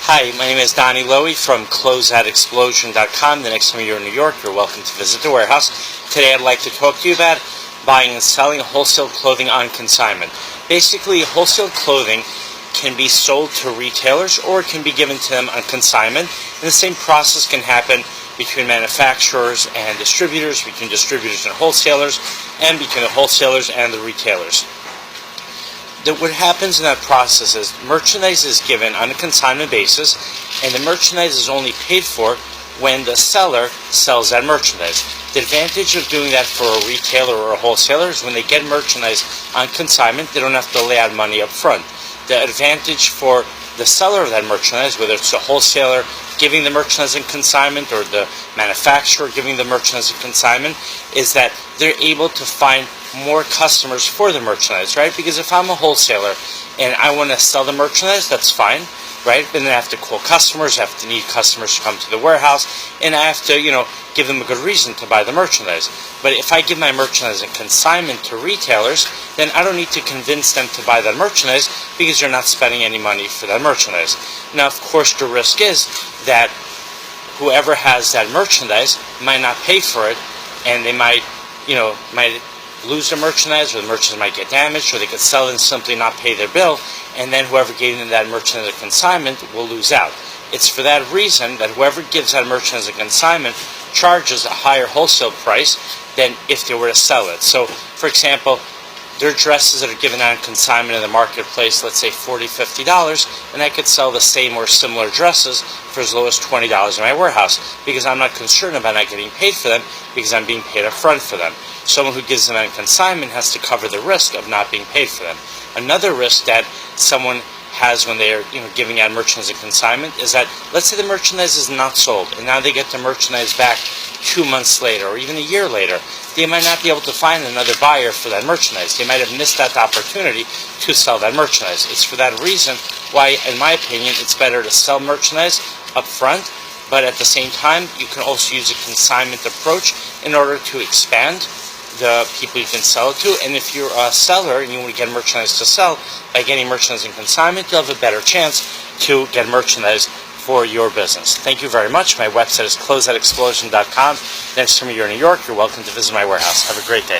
Hi, my name is Donny Lowy from Closeout The next time you're in New York, you're welcome to visit the warehouse. Today I'd like to talk to you about buying and selling wholesale clothing on consignment. Basically, wholesale clothing can be sold to retailers or it can be given to them on consignment. And the same process can happen between manufacturers and distributors, between distributors and wholesalers, and between the wholesalers and the retailers. What happens in that process is merchandise is given on a consignment basis, and the merchandise is only paid for when the seller sells that merchandise. The advantage of doing that for a retailer or a wholesaler is when they get merchandise on consignment, they don't have to lay out money up front. The advantage for the seller of that merchandise, whether it's the wholesaler giving the merchandise in consignment or the manufacturer giving the merchandise in consignment, is that they're able to find more customers for the merchandise, right? Because if I'm a wholesaler and I want to sell the merchandise, that's fine, right? But then I have to call customers, I have to need customers to come to the warehouse, and I have to, give them a good reason to buy the merchandise. But if I give my merchandise in consignment to retailers, then I don't need to convince them to buy that merchandise because they're not spending any money for that merchandise. Now, of course, the risk is that whoever has that merchandise might not pay for it, and they might lose their merchandise, or the merchandise might get damaged, or they could sell it and simply not pay their bill, and then whoever gave them that merchandise at consignment will lose out. It's for that reason that whoever gives that merchandise at consignment charges a higher wholesale price than if they were to sell it. So, for example, there are dresses that are given out on consignment in the marketplace, let's say $40, $50, and I could sell the same or similar dresses for as low as $20 in my warehouse, because I'm not concerned about not getting paid for them, because I'm being paid up front for them. Someone who gives them on consignment has to cover the risk of not being paid for them. Another risk that someone has when they're giving out merchandise in consignment is that, let's say the merchandise is not sold, and now they get the merchandise back 2 months later or even a year later. They might not be able to find another buyer for that merchandise. They might have missed that opportunity to sell that merchandise. It's for that reason why, in my opinion, it's better to sell merchandise up front, but at the same time, you can also use a consignment approach in order to expand the people you can sell it to. And if you're a seller and you want to get merchandise to sell, by getting merchandise in consignment, you'll have a better chance to get merchandise for your business. Thank you very much. My website is closeoutexplosion.com. Next time you're in New York, you're welcome to visit my warehouse. Have a great day.